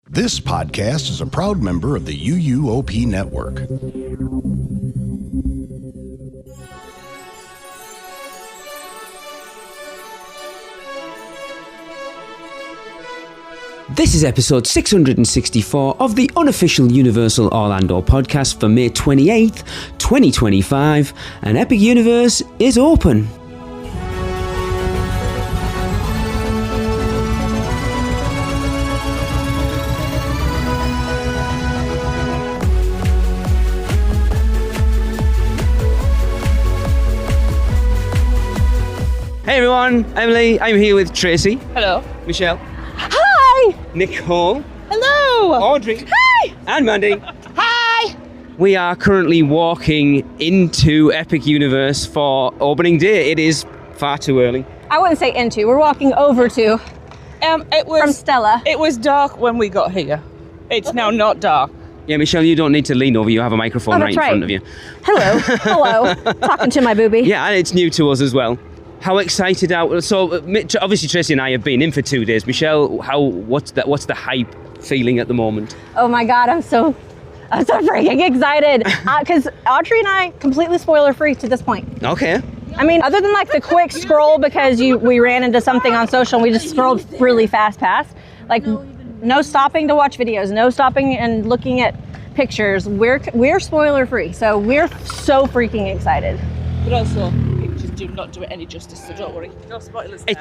This podcast is a proud member of the UUOP network. This is episode 664 of the unofficial Universal Orlando podcast for May 28th, 2025, and Epic Universe is open. Hey everyone, I'm Lee. I'm here with Tracy. Hello. Michelle. Hi. Nicole. Hello. Audrey. Hi. And Mandy. Hi. We are currently walking into Epic Universe for opening day. It is far too early. I wouldn't say into. We're walking over to It was from Stella. It was dark when we got here. It's now not dark. Yeah, Michelle, you don't need to lean over. You have a microphone right in front of you. Hello. Hello. Talking to my booby. Yeah, and it's new to us as well. How excited are so? Obviously, Tracy and I have been in for 2 days. Michelle, what's the hype feeling at the moment? Oh my God, I'm so freaking excited. Because Audrey and I completely spoiler free to this point. Okay. I mean, other than like the quick scroll because we ran into something on social and we just scrolled really fast past. Like no stopping to watch videos, no stopping and looking at pictures. We're spoiler free, so we're so freaking excited. But also, pictures do not do it any justice, so don't worry. No spoilers there.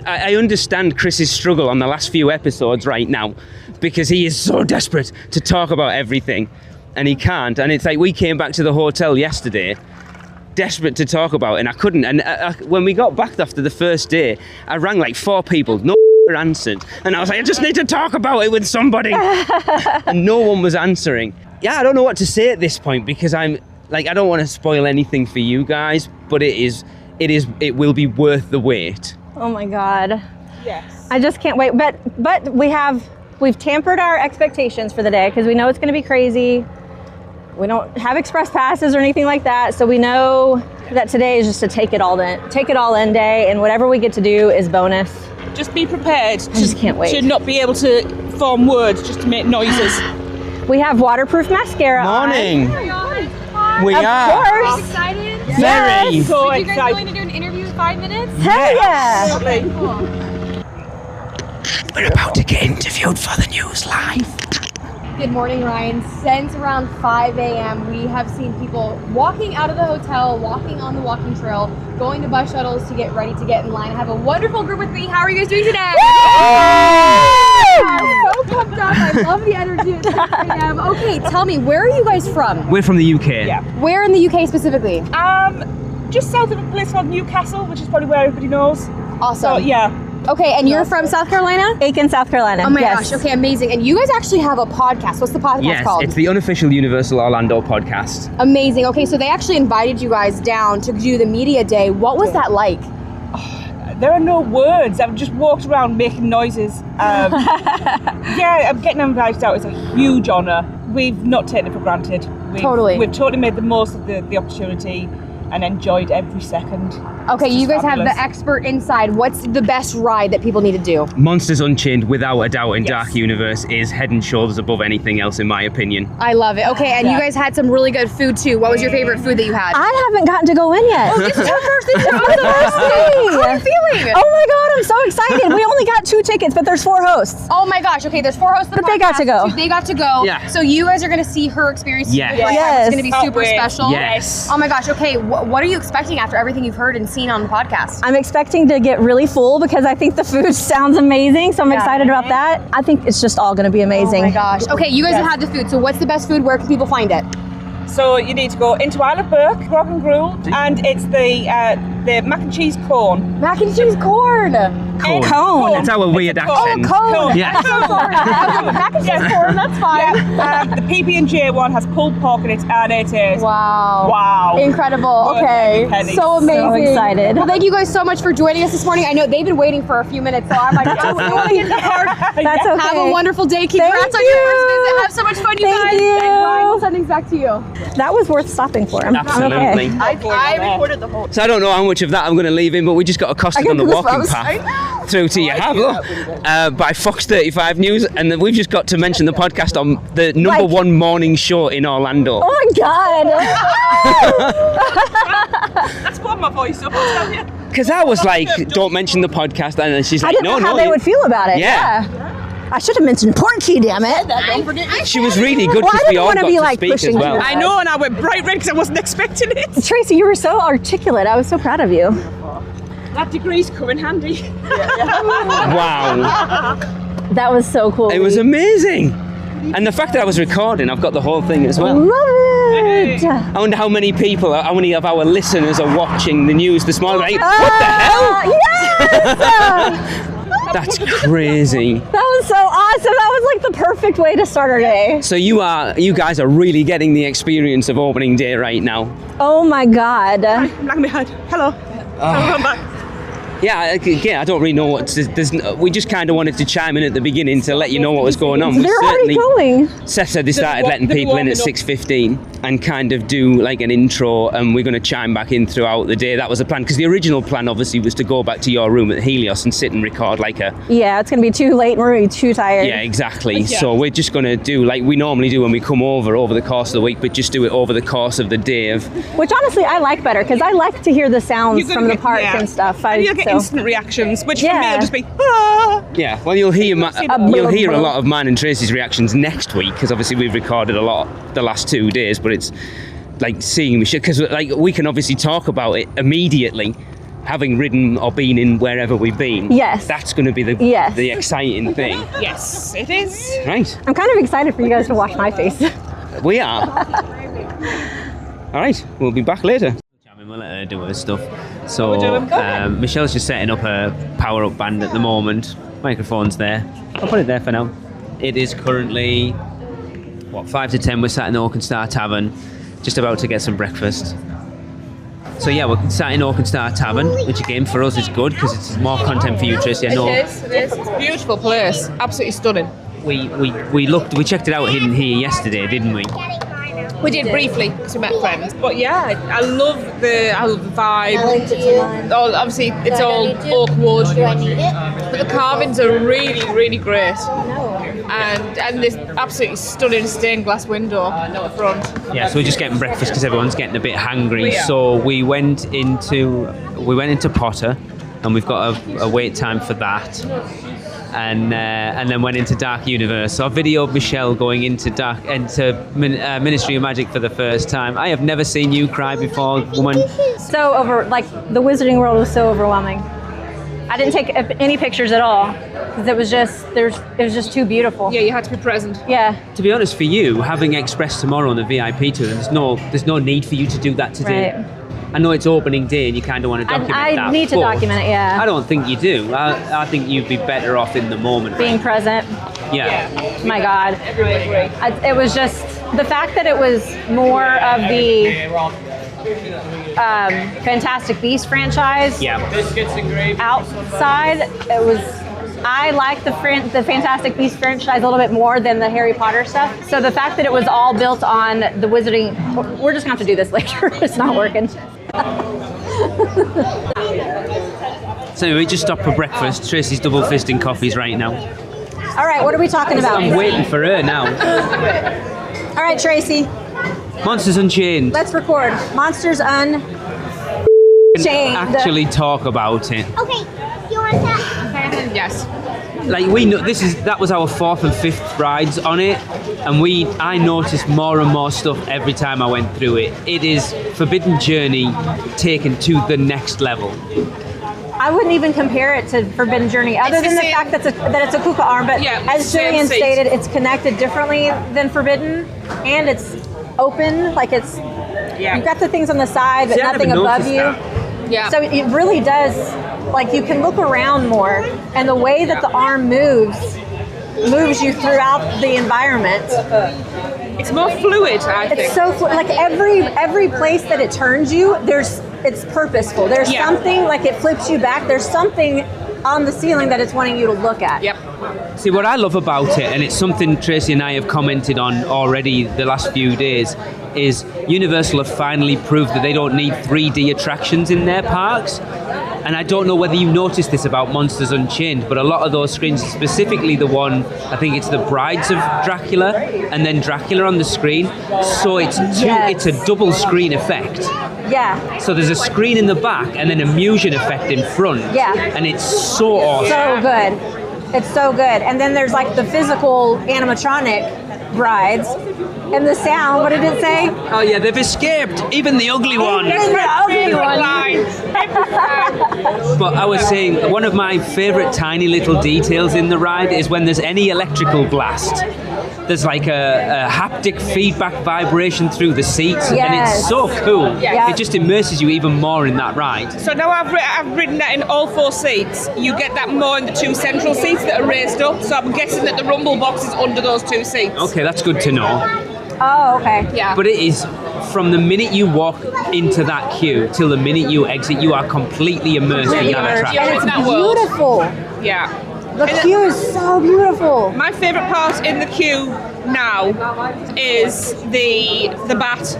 I understand Chris's struggle on the last few episodes right now because he is so desperate to talk about everything and he can't. And it's like we came back to the hotel yesterday desperate to talk about it and I couldn't. And when we got back after the first day, I rang like 4 people. No answered. And I was like, I just need to talk about it with somebody. And no one was answering. Yeah, I don't know what to say at this point because I don't want to spoil anything for you guys, but it will be worth the wait. Oh my God. Yes. I just can't wait. But we've tempered our expectations for the day because we know it's going to be crazy. We don't have express passes or anything like that, so we know that today is just a take it all in day, and whatever we get to do is bonus. Just be prepared. I just can't wait. To not be able to form words, just to make noises. We have waterproof mascara Morning. on. We Of are. course. Excited? Very. So Are you guys excited. going to do an interview in 5 minutes? Hell yeah. Absolutely. Cool. We're about to get interviewed for the news live. Good morning, Ryan. Since around 5 a.m., we have seen people walking out of the hotel, walking on the walking trail, going to bus shuttles to get ready to get in line. I have a wonderful group with me. How are you guys doing today? I'm so pumped up. I love the energy at 6 a.m. Okay, tell me, where are you guys from? We're from the UK. Yeah. Where in the UK specifically? Just south of a place called Newcastle, which is probably where everybody knows. Awesome. So yeah. Okay, and you're from South Carolina? Aiken, South Carolina. Oh my yes. gosh, okay, amazing. And you guys actually have a podcast. What's the podcast Yes, called? it's the unofficial Universal Orlando podcast. Amazing. Okay, so they actually invited you guys down to do the media day. What was that like? There are no words. I've just walked around making noises. Yeah, getting invited out is a huge honour. We've not taken it for granted. We've totally made the most of the opportunity and enjoyed every second. Okay, It's you just guys have fabulous. the expert inside. What's the best ride that people need to do? Monsters Unchained, without a doubt, in Yes. Dark Universe is head and shoulders above anything else, in my opinion. I love it. Okay, and you Yeah. guys had some really good food too. What was your favorite food that you had? I haven't gotten to go in yet. This is your first day. How are you feeling? Oh my God, I'm so excited. We only got 2 tickets, but there's 4 hosts. Oh my gosh. Okay, there's 4 hosts of the But they got to podcast. go. They got to go. Yeah. So you guys are going to see her experience. Yes. Yes. It's going to be Can't super wait. special. Yes. Oh my gosh. Okay, what are you expecting after everything you've heard and seen on the podcast? I'm expecting to get really full because I think the food sounds amazing, so I'm excited about that. I think it's just all going to be amazing. Oh my gosh. Okay, you guys Yes. have had the food. So what's the best food? Where can people find it? So you need to go into Isle of Burke, Grog and Gruel, and it's the mac and cheese cone. Mac and cheese corn. Cone. It's our weird It's a cone. accent. Cone. Yeah. I'm so sorry. Mac and cheese corn, that's fine. Yeah, the PB&J one has pulled pork in it, and it is Wow. Worth Incredible. Okay. every penny. So amazing. So excited. Well, thank you guys so much for joining us this morning. I know they've been waiting for a few minutes, so I'm like, That's okay. have a wonderful day. Congrats on you. your first visit. Have so much fun, you Thank guys. you. And Ryan, we'll send things back to you. That was worth stopping for. Absolutely. Okay. I recorded the whole. So I don't know how much much of that I'm going to leave in, but we just got accosted on the walking path through to by Fox 35 News, and then we've just got to mention the podcast on the number one morning show in Orlando. Oh my God! That's got my voice up, I'll tell you. Because I was like, don't mention the podcast, and then she's like, I didn't know how they would feel about it. Yeah. I should have mentioned Porky, damn it. She was really good because we all got to speak as well. I know, and I went bright red because I wasn't expecting it. Tracy, you were so articulate. I was so proud of you. That degree's come in handy. Wow. That was so cool. It was amazing. And the fact that I was recording, I've got the whole thing as well. Love it. I wonder how many of our listeners are watching the news this morning. Like, what the hell? Yes! That's crazy. That was so awesome. That was like the perfect way to start our day. So you guys are really getting the experience of opening day right now. Oh my God. I'm lagging behind. Hello. I'm back. Yeah, I don't really know we just kind of wanted to chime in at the beginning to let you know what was going on. They're already going. Seth said they started letting people in at 6:15 and kind of do like an intro, and we're going to chime back in throughout the day. That was the plan, because the original plan obviously was to go back to your room at Helios and sit and record like a... Yeah, it's going to be too late and we're going to be too tired. Yeah, exactly. Yeah. So we're just going to do like we normally do when we come over the course of the week, but just do it over the course of the day. Which honestly I like better, because I like to hear the sounds from the park and stuff. And you'll get instant reactions, which for me will just be, ah! Yeah, well, you'll hear a lot of mine and Tracy's reactions next week, because obviously we've recorded a lot the last 2 days, but it's like seeing because like we can obviously talk about it immediately, having ridden or been in wherever we've been. Yes. That's going to be the exciting thing. Yes, it is. Right. I'm kind of excited for you guys to watch my face. We are. All right, we'll be back later. We'll let her do her stuff. So Michelle's just setting up her power-up band at the moment. Microphone's there. I'll put it there for now. It is currently 5 to 10. We're sat in the Oak and Star Tavern, just about to get some breakfast. So yeah, we're sat in Oak and Star Tavern, which again for us is good because it's more content for you, Tracy. I know. It is. It's a beautiful place. Absolutely stunning. We checked it out in here yesterday, didn't we? We did briefly because we met friends, but yeah, I love the vibe. Obviously, it's all oak wood, but the carvings are really, really great. And this absolutely stunning stained glass window at the front. Yeah, so we're just getting breakfast because everyone's getting a bit hungry. So we went into Potter, and we've got a wait time for that. And then went into Dark Universe. So I videoed Michelle going into Ministry of Magic for the first time. I have never seen you cry before, woman. So the Wizarding World was so overwhelming. I didn't take any pictures at all because it was just too beautiful. Yeah, you had to be present. Yeah. To be honest, for you, having Express tomorrow on the VIP tour, there's no need for you to do that today. Right. I know it's opening day and you kind of want to document that. I need to document it, yeah. I don't think you do. I think you'd be better off in the moment. Being present. Yeah. My God. It was just the fact that it was more of the Fantastic Beasts franchise. Yeah. Outside, it was. I like the Fantastic Beasts franchise a little bit more than the Harry Potter stuff. So the fact that it was all built on the Wizarding, we're just going to have to do this later. It's not working. So we just stopped for breakfast. Tracy's double fisting coffees right now. All right, what are we talking about? I'm waiting for her now. All right, Tracy. Monsters Unchained. Let's record. Monsters Unchained. Actually talk about it. Okay, you want that? Yes. Like we know that was our 4th and 5th rides on it, and I noticed more and more stuff every time I went through it. It is Forbidden Journey taken to the next level. I wouldn't even compare it to Forbidden Journey, other than the fact that it's a Kuka arm. But as Julian stated, it's connected differently than Forbidden, and it's open. Like you've got the things on the side, but nothing above you. Yeah. So it really does. Like you can look around more, and the way that the arm moves you throughout the environment. It's more fluid, I think. It's so fluid. Like every place that it turns you, it's purposeful. There's something, like it flips you back. There's something on the ceiling that it's wanting you to look at. Yep. See, what I love about it, and it's something Tracy and I have commented on already the last few days, is Universal have finally proved that they don't need 3D attractions in their parks. And I don't know whether you noticed this about Monsters Unchained, but a lot of those screens, specifically the one, I think it's the Brides of Dracula, and then Dracula on the screen. So it's a double screen effect. Yeah. So there's a screen in the back and then a Musion effect in front. Yeah. And it's so awesome. So good. It's so good. And then there's like the physical animatronic brides. And the sound, what did it say? Oh yeah, they've escaped, even the ugly one. Even the ugly one. But I was saying, one of my favourite tiny little details in the ride is when there's any electrical blast. There's like a haptic feedback vibration through the seats, and it's so cool. Yes. It just immerses you even more in that ride. So now I've ridden that in all 4 seats. You get that more in the 2 central seats that are raised up. So I'm guessing that the rumble box is under those 2 seats. Okay, that's good to know. Oh, okay. Yeah. But it is, from the minute you walk into that queue till the minute you exit, you are completely immersed in that attraction. And it's that world. beautiful. Yeah. The queue is so beautiful. My favourite part in the queue now is the bat.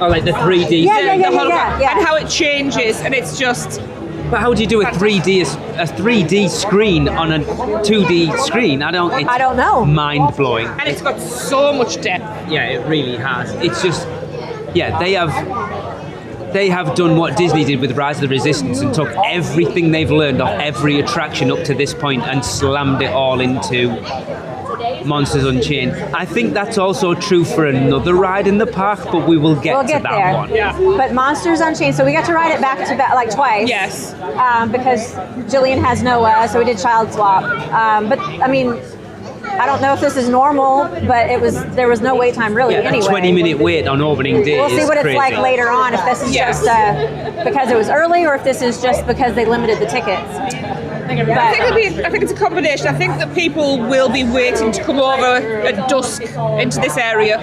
Oh, like the 3D. Yeah. And how it changes, and it's just... But how do you do a 3D screen on a 2D screen? I don't know. Mind blowing. And it's got so much depth. Yeah, it really has. It's just, yeah, they have done what Disney did with Rise of the Resistance and took everything they've learned off every attraction up to this point and slammed it all into Monsters Unchained. I think that's also true for another ride in the park, but we'll get to that there. one. Yeah. But Monsters Unchained, so we got to ride it back to back like twice. Yes. Because Jillian has Noah, so we did child swap. But I mean, I don't know if this is normal, but there was no wait time really anyway. A 20-minute wait on opening day. We'll see what crazy. it's like later on, if this is just because it was early or if this is just because they limited the tickets. I think it's a combination. I think that people will be waiting to come over at dusk into this area.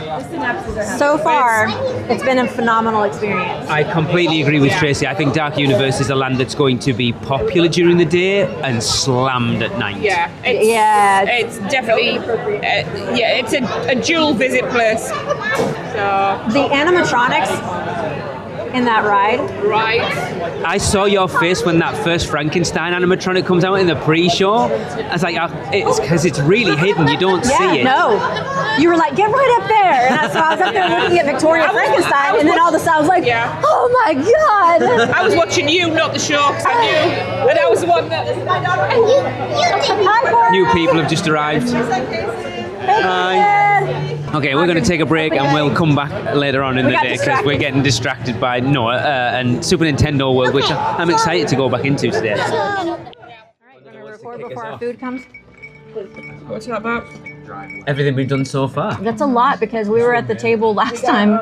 So far, it's been a phenomenal experience. I completely agree with Tracy. I think Dark Universe is a land that's going to be popular during the day and slammed at night. Yeah. It's definitely, it's a dual visit place. So. The animatronics in that ride. Right. I saw your face when that first Frankenstein animatronic comes out in the pre-show. I was like, it's because it's really hidden. You don't see it. No. You were like, get right up there. And so I was up there looking at Victoria Frankenstein, and then all of a sudden I was like, oh my God. I was watching you, not the show, because I knew. And I was the one that... New people have just arrived. Hi. Okay, we're going to take a break and we'll come back later on in the day because we're getting distracted by Noah and Super Nintendo World, which I'm excited to go back into today. All right, want to record before our food comes? What's that about? Everything we've done so far. That's a lot because we were at the table last time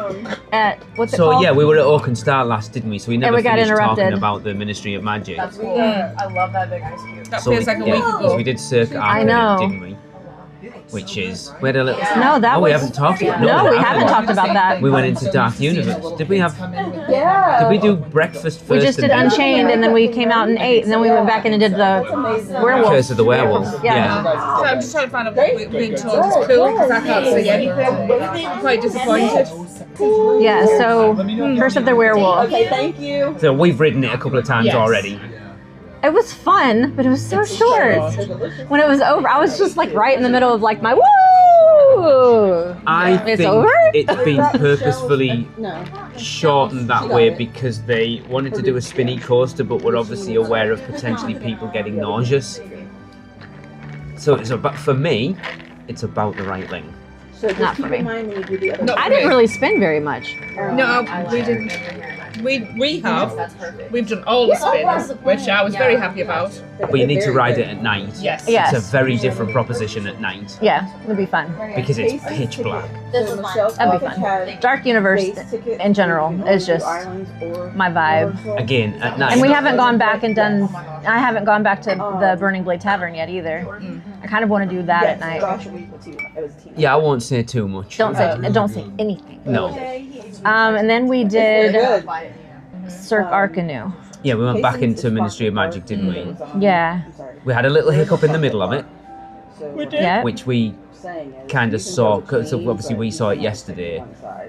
at, what's it called? So yeah, we were at Oak and Star last, didn't we? So we never we got finished interrupted. talking about the Ministry of Magic. That's cool. I love that big ice cube. That feels like a week ago. Because we did Cirque Arcade, didn't we? Which is we had a little. No, that we was. haven't talked about. No, we haven't talked about that. We went into Dark Universe. Did we have? Yeah. Did we do breakfast first? We just did Unchained, and then we came out and ate, and then we went back in and did the werewolf. Curse of the Werewolf. Yeah. So I'm just trying to find out what we're being told is cool because I can't see anything. I'm quite disappointed. Yeah. So Curse of the Werewolf. Okay, thank you. So we've ridden it a couple of times already. It was fun, but it was so short. When it was over, I was just like right in the middle of like my woo. I It's think over? it's been purposefully shortened that way because they wanted to do a spinny coaster, but were obviously aware of potentially people getting nauseous. So it's about, for me, it's about the right length. So Not for me. Not I for didn't me. really spin very much. No, we didn't. We have. We've done all the spins, which I was very happy about. But you need to ride it at night. Yes. Yes. It's a very different proposition at night Yeah, it'd be fun. because it's pitch black. That'd be fun. Dark Universe in general is just my vibe. Again, at night. And we haven't gone back and done. I haven't gone back to the Burning Blade Tavern yet either. I kind of want to do that at night. Yeah, I won't say too much. Don't say anything. No. And then we did Cirque Arcanu. Yeah, we went back into Ministry of Magic, didn't we? Yeah. We had a little hiccup in the middle of it, We did. Yeah. which we kind of saw. So obviously we saw it yesterday.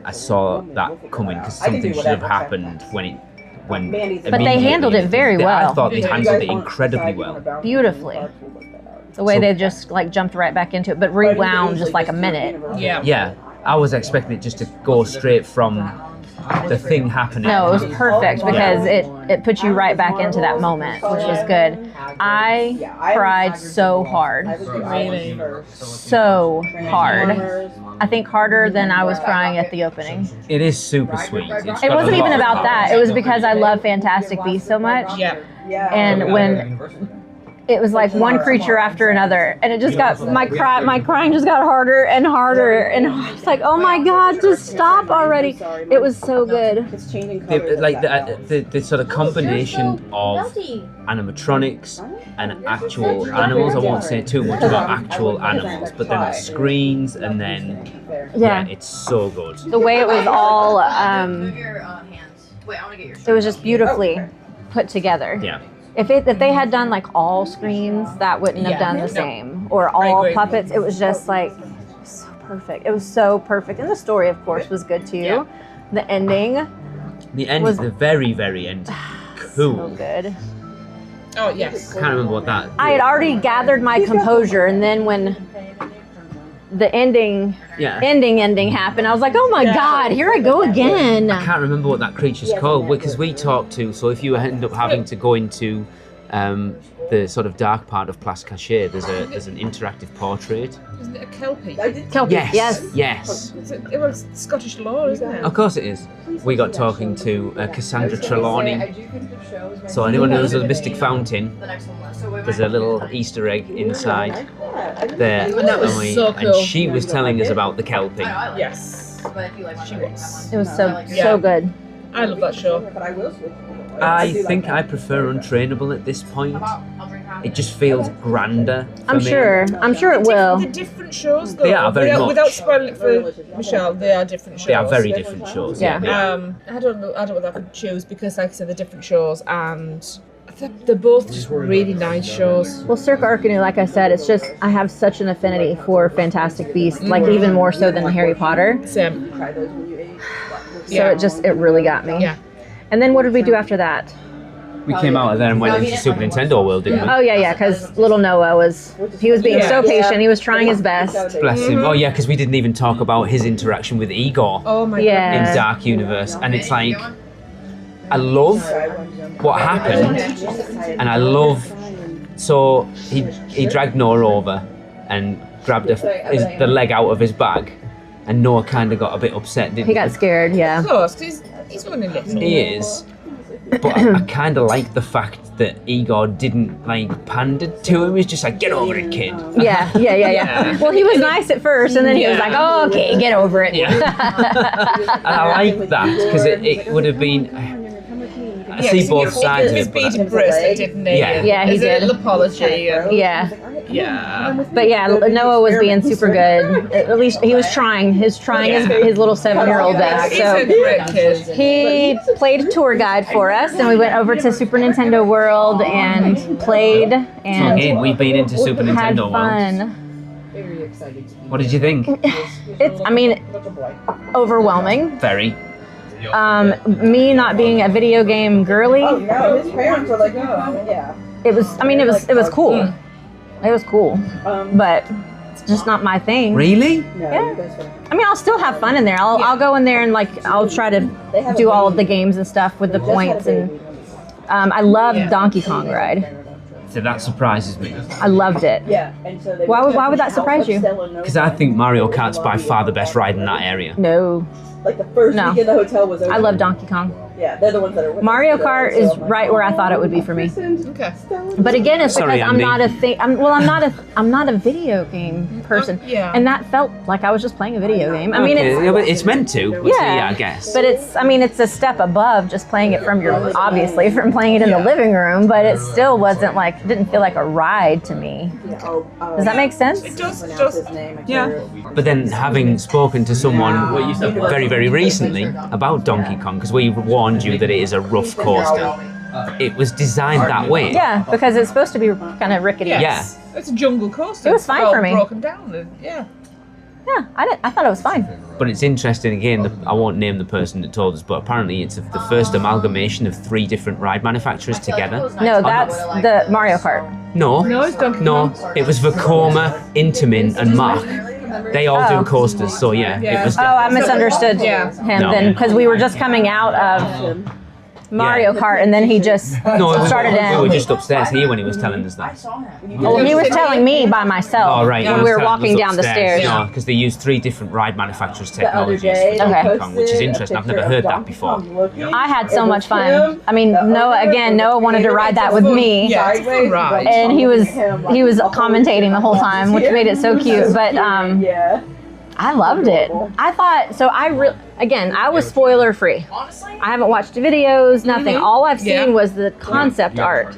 I saw that coming because something should have happened when. But they handled it very well. I thought they handled it incredibly well. Beautifully. The way they just like jumped right back into it, but rewound just like a minute. Yeah. Yeah, I was expecting it just to go straight from the thing happening. No, it was perfect because it put you right back into that moment, which was good. I cried so hard. Really. So hard. I think harder than I was crying at the opening. It is super sweet. It wasn't even about that. It was because I love Fantastic Beasts so much. Yeah. And when it was like one creature after another, and it just got my crying just got harder and harder, and I was like, oh my god, just stop already. It was so good. The sort of combination of animatronics and actual animals. I won't say too much about actual animals, but then the screens, and then it's so good. The way it was all it was just beautifully put together. Yeah. If they had done like all screens, that wouldn't have done the same. Or all puppets, it was just like so perfect. It was so perfect. And the story, of course, was good too. Yeah. The ending. The end, the very, very end. Cool. So good. Oh, yes. I can't remember what that. I had already gathered my composure, and then when the ending happened, I was like, oh my god, here I go again. I can't remember what that creature's called because we talked to. So if you end up having to go into the sort of dark part of Place Cachée, there's an interactive portrait. Isn't it a Kelpie? Kelpie. Yes. It was Scottish law, isn't it? Of course it is. We got talking to Cassandra Trelawney. So anyone who knows the Mystic Fountain, there's a little Easter egg inside there. And that was so cool. And she was telling us about the Kelpie. Yes. She was. It was so good. I love that show. I think I prefer Untrainable at this point. It just feels grander for I'm me. sure it will. The different shows, though. They are very much. Without spoiling it for Michelle, they are different shows. They are very different shows. Yeah. I don't know whether I could choose because, like I said, they're different shows, and they're both just really nice shows. Well, Cirque Arcanu, like I said, it's just I have such an affinity for Fantastic Beasts, like even more so than Harry Potter. Same. So it really got me. Yeah. And then what did we do after that? We came out of there and went into Super Nintendo World, didn't we? Oh yeah, because little Noah was being so patient. He was trying his best. Bless him. Oh yeah, because we didn't even talk about his interaction with Igor Oh my Yeah. in Dark Universe, and it's like I love what happened, and I love. So he dragged Noah over and grabbed the leg out of his bag, and Noah kind of got a bit upset, didn't he? He got scared, yeah. Of course, because he's running little. He is. But I kind of like the fact that Igor didn't like pander to him. He's just like, get over it, kid. Yeah. Well, he was nice at first, and then he was like, oh, okay, get over it. And I like that because it would have been. I see both sides of it. His beating breast, didn't he? Yeah. He did. A little apology. Yeah. Yeah. But yeah, Noah was being super good. At least he was trying. His little 7-year-old best. He's a great kid. He played tour guide for us, and we went over to Super Nintendo World and played So and again, we've been into Super had Nintendo World. fun. What did you think? It's overwhelming. Very. Me not being a video game girly, No, his parents were like, oh, yeah. it was cool. It was cool, but it's just not my thing. Really? No, I mean, I'll still have fun in there. I'll go in there and like I'll try to do all of the games and stuff with the points, and I loved Donkey Kong Ride. So that surprises me. I loved it. Yeah. And so they Why would that surprise you? Because I think Mario Kart's by far the best ride in that area. No, Like the first No. week in the hotel was over. I love Donkey Kong. Yeah, they're the ones that are with Mario us, Kart so is I'm like, right where I thought it would be for me. Okay. But again, it's Sorry, because I'm Andy. not I'm not a video game person. Yeah. And that felt like I was just playing a video game. I mean, Okay, yeah, but it's meant to. yeah, I guess. But it's a step above just playing it from from playing it in the living room, but it still wasn't like, didn't feel like a ride to me. Does that make sense? It does. Yeah. But then having spoken to someone very, very recently about Donkey Kong, because we warned you that it is a rough coaster. it was designed that way. Yeah, because it's supposed to be kind of rickety. Yes. Yeah. It's a jungle coaster. It was fine for me. Broken down. And, yeah. Yeah, I thought it was fine. But it's interesting, again, I won't name the person that told us, but apparently it's the first amalgamation of 3 different ride manufacturers together. No, that's the Mario Kart. No, it's Donkey no, Kong. it was Vekoma, Intamin, and Mach. They all do coasters, so yeah. It was I misunderstood Yeah. him No. then, because we were just coming out of Mario Kart, and then he just started we were in. just upstairs here when he was telling us that. Well, he was telling me by myself Oh, right. when we were walking down the stairs. No, because they use 3 different ride manufacturers' The other technologies day, for Okay. Donkey Kong, which is interesting. I've never heard that before. I had so much fun. I mean, Noah wanted to ride that with me. Yeah, it's a fun ride. And he was commentating the whole time, which made it so cute. But yeah. I loved it. I thought so. I was spoiler free. I haven't watched videos, nothing. All I've seen was the concept art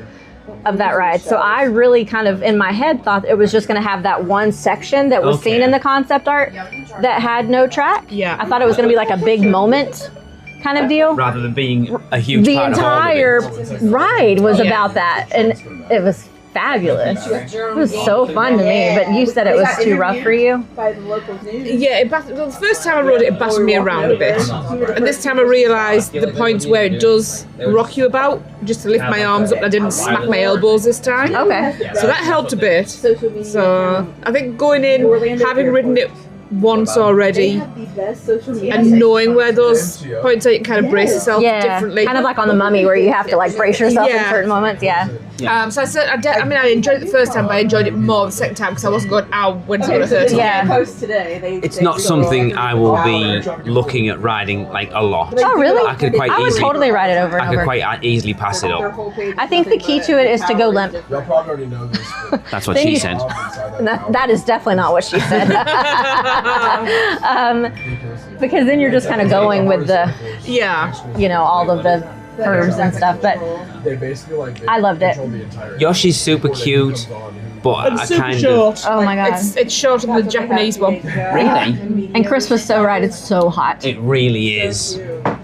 of that ride. So I really kind of in my head thought it was just going to have that one section that was seen in the concept art that had no track. Yeah. I thought it was going to be like a big moment kind of deal. Rather than being a huge The part entire of all of it. ride was about that, and it was fabulous. It was so fun to me, but you said it was too rough for you. By the local news. Yeah, the first time I rode it, it battered me around a bit. And this time I realised the points where it does rock you about, just to lift my arms up and I didn't smack my elbows this time. Okay. So that helped a bit. Social media. So I think going in, having ridden it once already, The best social media. and knowing where those points are, you can kind of brace yourself Yeah, differently. kind of like on the Mummy where you have to like brace yourself in Yeah. certain moments. Yeah. So I said, I enjoyed it the first time, but I enjoyed it more the second time because I wasn't going, ow, when's it going to hurt? Yeah. Post today. It's not something I will be looking at riding like a lot. Oh, really? I could quite I would easily. totally ride it over and I could over. quite easily pass it up. I think the key to it is to go limp. Y'all probably already know this, but That's what Then she you- said. That is definitely not what she said. Because then you're just kind of going with the, Yeah. all of the curves and stuff. But they basically like I loved it. Yoshi's super cute, but I kind of. oh my god. It's shorter than the Japanese one, Really? And Chris was so right. It's so hot. It really is.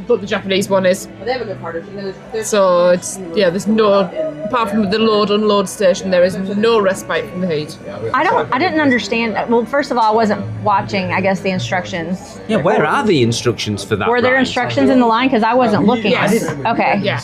but the Japanese one is. They have a good partnership. There's So it's, there's no, apart from the load unload station, there is no respite from the heat. I didn't understand. Well, first of all, I wasn't watching, I guess, the instructions. Yeah, where are the instructions for that? Were there ride? instructions in the line? Because I wasn't looking. Yes. Okay. Yeah.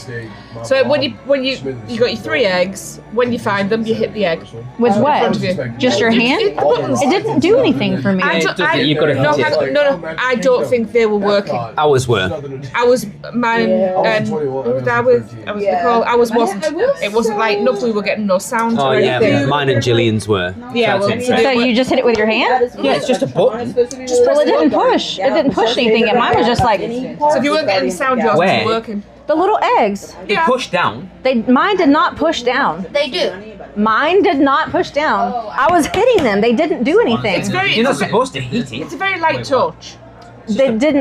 So when you got your 3 eggs, when you find them, you hit the egg. With front what? of you. Just your hand? Hit the buttons. It didn't do anything for me. You've got to no, hit it. no, I don't think they were working. Ours were. I was mine and who was I with? I was Nicole. I wasn't. It wasn't like enough. We were getting no sound Oh or yeah, anything. mine and Gillian's were. Yeah, That's well, interesting. So you just hit it with your hand? Yeah, it's just a button. Well, it didn't push. It didn't push anything. And mine was just like So if you weren't getting sound, yours Where? wasn't working. the little eggs. Yeah. Push down. Mine did not push down. They do. Mine did not push down. I was hitting them. They didn't do anything. It's very. You're not supposed to hit it. It's a very light touch.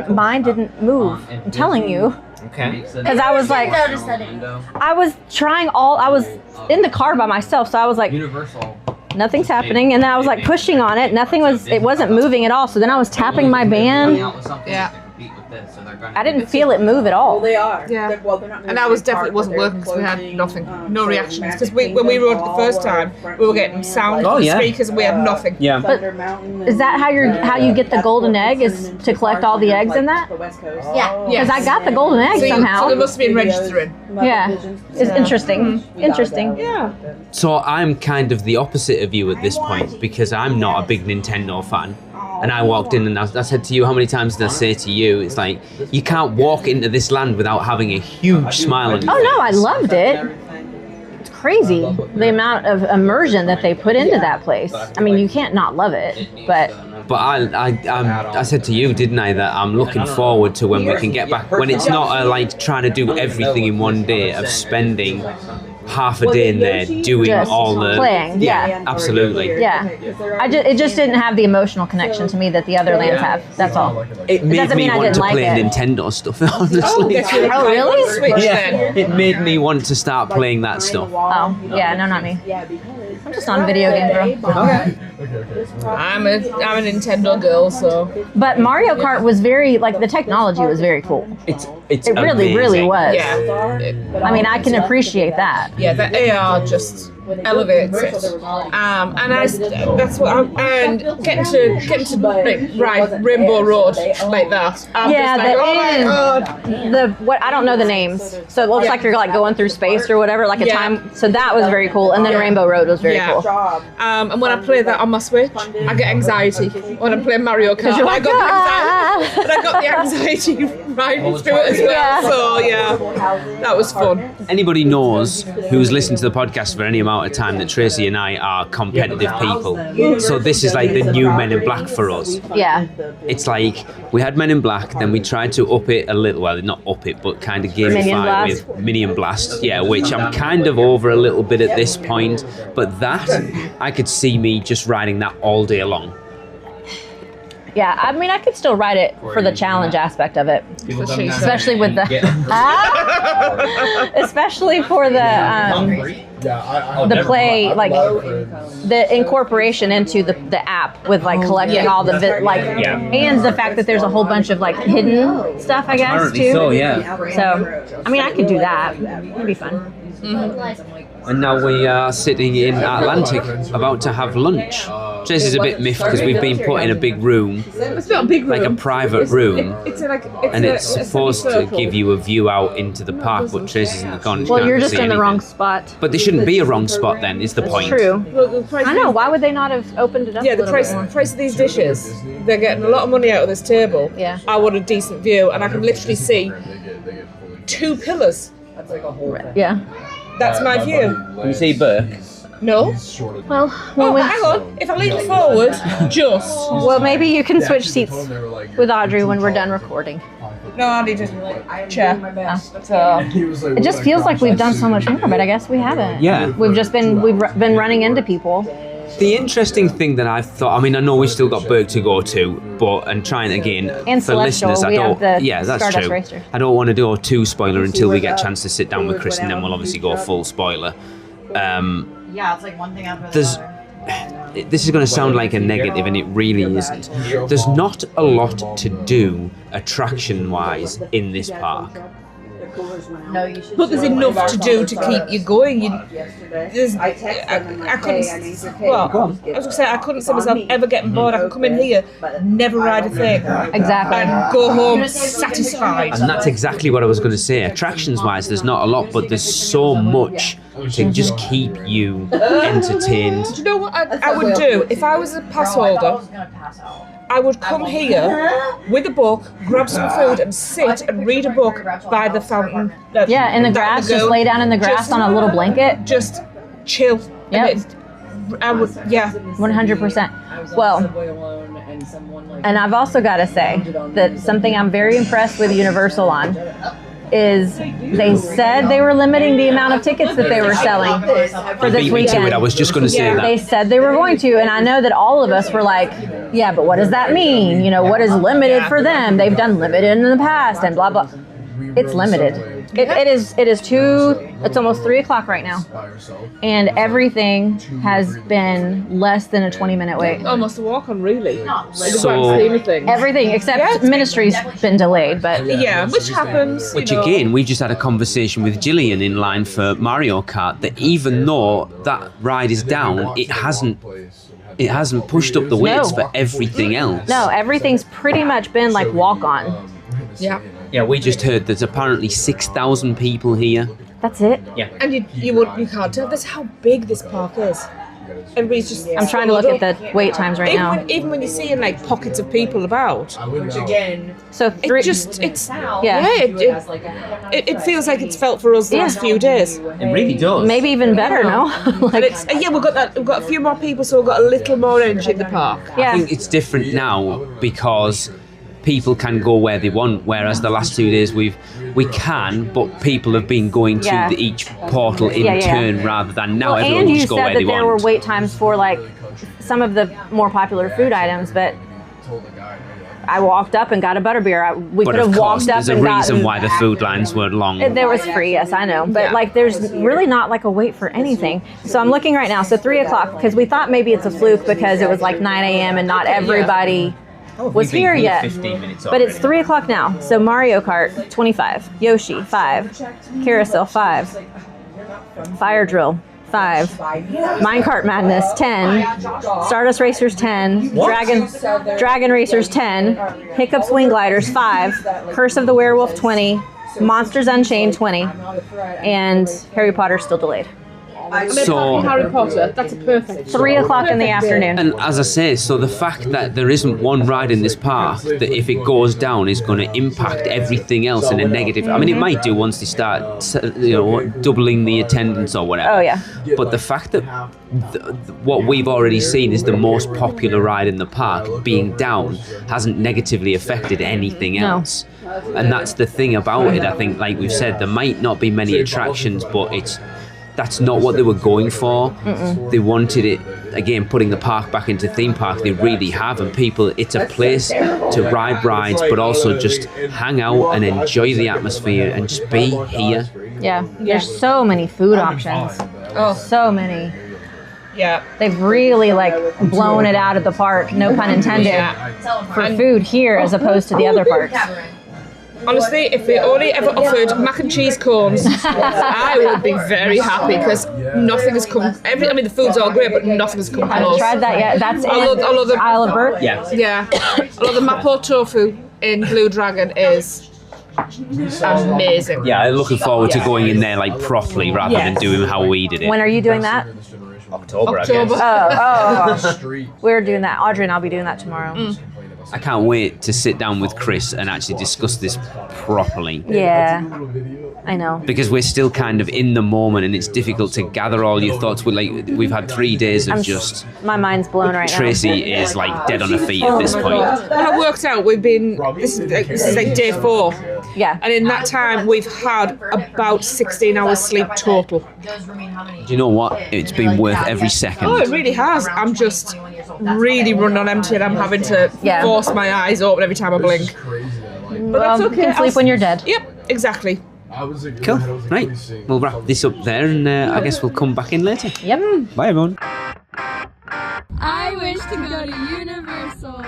Mine didn't move. I'm telling you. Okay. Because I was like, Notice that. I was I was in the car by myself, so I was like, nothing's happening. And then I was like pushing on it. It wasn't moving at all. So then I was tapping my band. Yeah. I didn't feel it move at all. Well, they are. Yeah. They're not And ours definitely wasn't working because we had nothing, no reactions. Because when we rode it the first time, we were getting sound Oh, from the yeah. speakers and we had nothing. Yeah. Is that how you get the golden egg? Is to collect all the eggs in that? The West Coast. Yeah. Because I got the golden egg So somehow. they must have been registering. Yeah. It's interesting. Interesting. Yeah. So I'm kind of the opposite of you at this point because I'm not a big Nintendo fan. And I walked in and I said to you, how many times did I say to you, it's like, you can't walk into this land without having a huge smile on your Oh face. no, I loved it. It's crazy the amount of immersion that they put into that place. I mean, you can't not love it, but But I said to you, didn't I, that I'm looking forward to when we can get back, when it's not like trying to do everything in one day of spending half a day in there doing just all the playing. Yeah. absolutely. Yeah. It just didn't have the emotional connection to me that the other lands have. That's all. It made doesn't me mean I want didn't to like play it. Nintendo stuff, honestly. Oh, really? Switch Yeah, then. it made me want to start playing that stuff. Oh, yeah, no, not me. Yeah, because I'm just not a video game girl. Okay. I'm a Nintendo girl, so. But Mario Kart was very, like, the technology was very cool. It's It really, really amazing. was. Yeah. I mean, I can appreciate that. Yeah, the AR just elevates it. That's what and getting to like, ride Rainbow Road like that. I'm Yeah, just like, the oh my end. god. What I don't know the names, so it looks like you're like going through space or whatever, like a Yeah. time. So that was very cool, and then Rainbow Road was very Yeah. cool. And when I play that on my Switch, I get anxiety when I'm playing Mario Kart. you're like, I got the anxiety riding through it as well. Yeah. So yeah, that was fun. Anybody knows who's listened to the podcast for any amount of time that Tracy and I are competitive people. So this is like the new Men in Black for us. Yeah, It's like we had Men in Black, then we tried to up it a little. Well, not up it, but kind of Minion gamify Blast. with Minion Blast. Yeah, which I'm kind of over a little bit at this point. But that, I could see me just riding that all day long. yeah. I mean, I could still ride it for the challenge aspect of it, especially with the, especially for the play, like the incorporation into the app with like collecting all the and the fact that there's a whole bunch of like hidden stuff, I guess, Apparently too. so, yeah. So, I mean, I could do that. It'd be fun. And now we are sitting in Atlantic, about to have lunch. Tracy's a bit miffed because we've been put in a big room, It's not a big room. like a private room. And it's a supposed to semicircle. give you a view out into the park, but Tracy's in the corner. Well, you're just in the wrong spot. But there shouldn't be a wrong spot then, is the point. True. Look, the price I know. Why would they not have opened it up? Yeah, a the little price bit more? price of these dishes, they're getting a lot of money out of this table. Yeah. I want a decent view, and I can literally see 2 pillars. Yeah. That's my view. Can you see Burke? No? Well, Oh, hang on. If I lean forward, just. well, maybe you can switch seats with Audrey when we're done recording. No, I need a chair. So. It just feels like we've done so much more, but I guess we haven't. Yeah. We've been running into people. The interesting thing that I've thought, I mean, I know we've still got Burke to go to, but, and trying again, And for Celestial, listeners, I we don't, have the yeah, that's Stardust true. Racer. I don't want to do a too spoiler until we get a chance to sit down with Chris, and then we'll obviously go full spoiler. Yeah, it's like one thing after There's, this is going to sound like a negative, and it really isn't. There's not a lot to do attraction-wise in this park. No, you should. But there's enough to do to keep you going. There's, I couldn't. Well, I was gonna say I couldn't see myself ever getting bored. I could come in here, never ride a thing, Exactly. and go home satisfied. And that's exactly what I was going to say. Attractions-wise, there's not a lot, but there's so much to just keep you entertained. Do you know what I would do if I was a pass holder? I would come here with a book, grab some food, and sit and read a book by the fountain. Yeah, in the that grass, lagoon. just lay down in the grass Just- on a little blanket. Just chill. Yep. I would, yeah. 100%. Well, and I've also got to say that something I'm very impressed with Universal on is they said they were limiting the amount of tickets that they were selling for this Beat me to it. I weekend. was just going to say They that. said they were going to, and I know that all of us were like, yeah, but what does that mean? You know, what is limited for them? They've done limited in the past and blah, blah. It's limited. It's almost 3 o'clock right now. And everything has been less than a 20-minute wait. Almost a walk on, really. So, Everything except Ministry's been delayed, but Yeah, which happens. which you know. again, we just had a conversation with Gillian in line for Mario Kart that even though that ride is down, it hasn't pushed up the weights No. for everything else. no, everything's pretty much been like walk-on. Yeah. Yeah, we just heard there's apparently 6,000 people here. That's it. And you can't tell. That's how big this park is. Everybody's just. I'm trying to look at the wait times right now. Even when you're seeing like pockets of people about, So it feels like it's felt for us the last few days. It really does. maybe even better, no? And Like, it's we've got a few more people, so we've got a little more energy in the park. I yeah. think it's different now because people can go where they want, whereas the last 2 days we can, but people have been going to Yeah. each portal in Yeah, yeah. turn rather than now Well, everyone and can you just go said where that they there were want. wait times for like some of the more popular food items, but I walked up and got a butterbeer. We But could of have course, walked up there's a and reason gotten. why the food lines were long. There was free, yes, I know. But like, there's really not like a wait for anything. So I'm looking right now. So 3 o'clock, because we thought maybe it's a fluke because it was like 9 a.m. and not everybody was here yet. 15 minutes But it's 3 o'clock now. So Mario Kart, 25. Yoshi, 5. Carousel, 5. Fire Drill, 5. Minecart Madness, 10. Stardust Racers, 10. Dragon Racers, 10. Hiccup Swing Gliders, 5. Curse of the Werewolf, 20. Monsters Unchained, 20. And Harry Potter still delayed. So, Harry Potter, that's a perfect. 3 o'clock in the afternoon. and as I say, so the fact that there isn't one ride in this park that if it goes down is going to impact everything else in a negative. I mean, it might do once they start, doubling the attendance or whatever. Oh, yeah. But the fact that what we've already seen is the most popular ride in the park being down hasn't negatively affected anything else. And that's the thing about it. I think, like we've said, there might not be many attractions, but that's not what they were going for. They wanted it, again, putting the park back into theme park. They really have, and people, it's a place to ride rides, but also just hang out and enjoy the atmosphere and just be here. Yeah, there's so many food options. Oh, so many. Yeah. They've really like blown it out of the park, no pun intended, for food here as opposed to the other parks. Honestly, if they only ever offered mac and cheese cones, I would be very happy because nothing has come. I mean, the food's all great, but nothing has come I haven't close. tried that yet. That's I love the Isle of Burt. Yeah. I love the mapo tofu in Blue Dragon is amazing. Yeah, I'm looking forward to going in there like properly rather than doing how we did it. When are you doing that? October, I guess. Oh. We're doing that. Audrey and I'll be doing that tomorrow. I can't wait to sit down with Chris and actually discuss this properly. Yeah, I know. Because we're still kind of in the moment and it's difficult to gather all your thoughts. We've had 3 days of just... My mind's blown right now. Tracy is like dead on her feet at this point. Well, I worked out this is like day 4. Yeah. And in that time, we've had about 16 hours sleep total. Do you know what? It's been worth every second. Oh, it really has. I'm just really running on empty and I'm having to force my eyes open every time I blink. But that's okay. You can sleep when you're dead. Yep, exactly. Cool. Right. We'll wrap this up there and I guess we'll come back in later. Yep. Bye, everyone. I wish to go to Universal.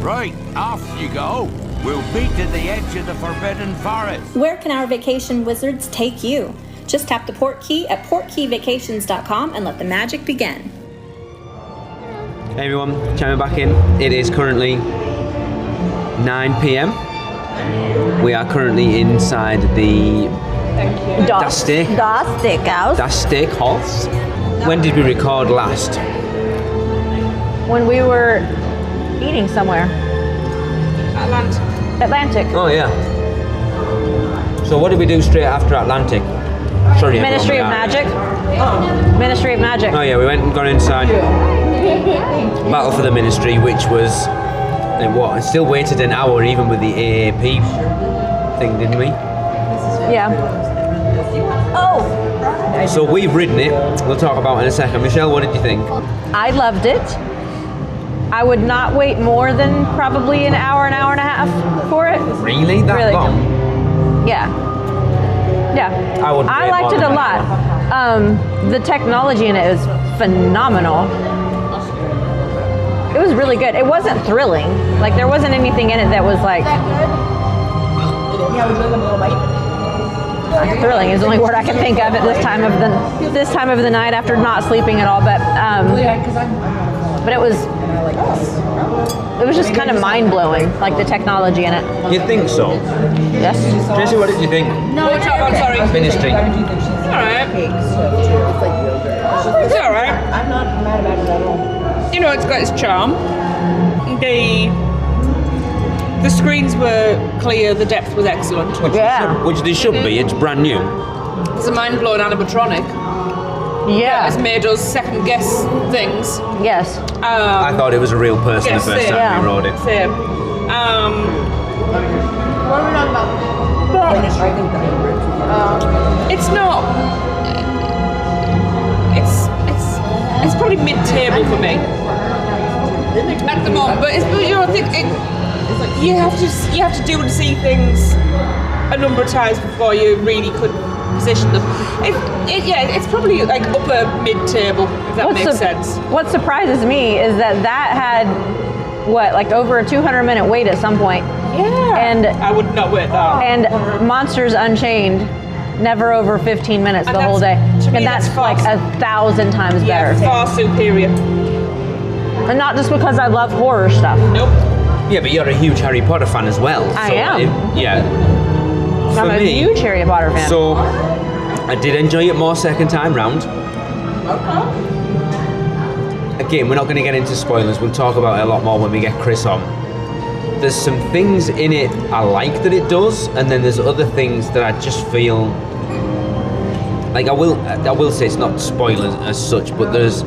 Right, off you go. We'll beat to the edge of the Forbidden Forest. Where can our vacation wizards take you? Just tap the port key at portkeyvacations.com and let the magic begin. Hey everyone, chiming back in. It is currently 9 p.m. We are currently inside the Das Steakhouse. Das Steakhouse. When did we record last? When we were eating somewhere. Atlantic. Oh yeah. So what did we do straight after Atlantic? Sorry, Ministry of Magic. Ministry of Magic. Oh yeah, we went and got inside Battle for the Ministry, which was still waited an hour even with the AAP thing, didn't we? Yeah. Oh. So we've ridden it. We'll talk about it in a second. Michelle, what did you think? I loved it. I would not wait more than probably an hour and a half for it. Really? That long? Yeah. I liked it a lot. The technology in it is phenomenal. It was really good. It wasn't thrilling. Like there wasn't anything in it that was like thrilling is the only word I can think of at this time of the night after not sleeping at all. But it was just kind of mind blowing, like the technology in it. You think so? Yes. Tracy, what did you think? No, I'm sorry. Ministry. Alright. It's alright. I'm not mad about it at all. You know, it's got its charm. The screens were clear, the depth was excellent. Which they should be, it's brand new. It's a mind-blowing animatronic. Yeah. It's made us second guess things. Yes. I thought it was a real person the first time we rode it. Same. What are we talking about? It's you have to do and see things a number of times before you really could position them. It's probably like upper mid-table, if that makes sense. What surprises me is that had like over a 200-minute wait at some point. Yeah. And I would not wait that. And Monsters Unchained, never over 15 minutes the whole day. And that's like 1,000 times better. Far superior. And not just because I love horror stuff. Nope. Yeah, but you're a huge Harry Potter fan as well. I am. I'm a huge Harry Potter fan. So I did enjoy it more second time round. Again, we're not going to get into spoilers. We'll talk about it a lot more when we get Chris on. There's some things in it I like that it does, and then there's other things that I just feel like I will say it's not spoilers as such, but there's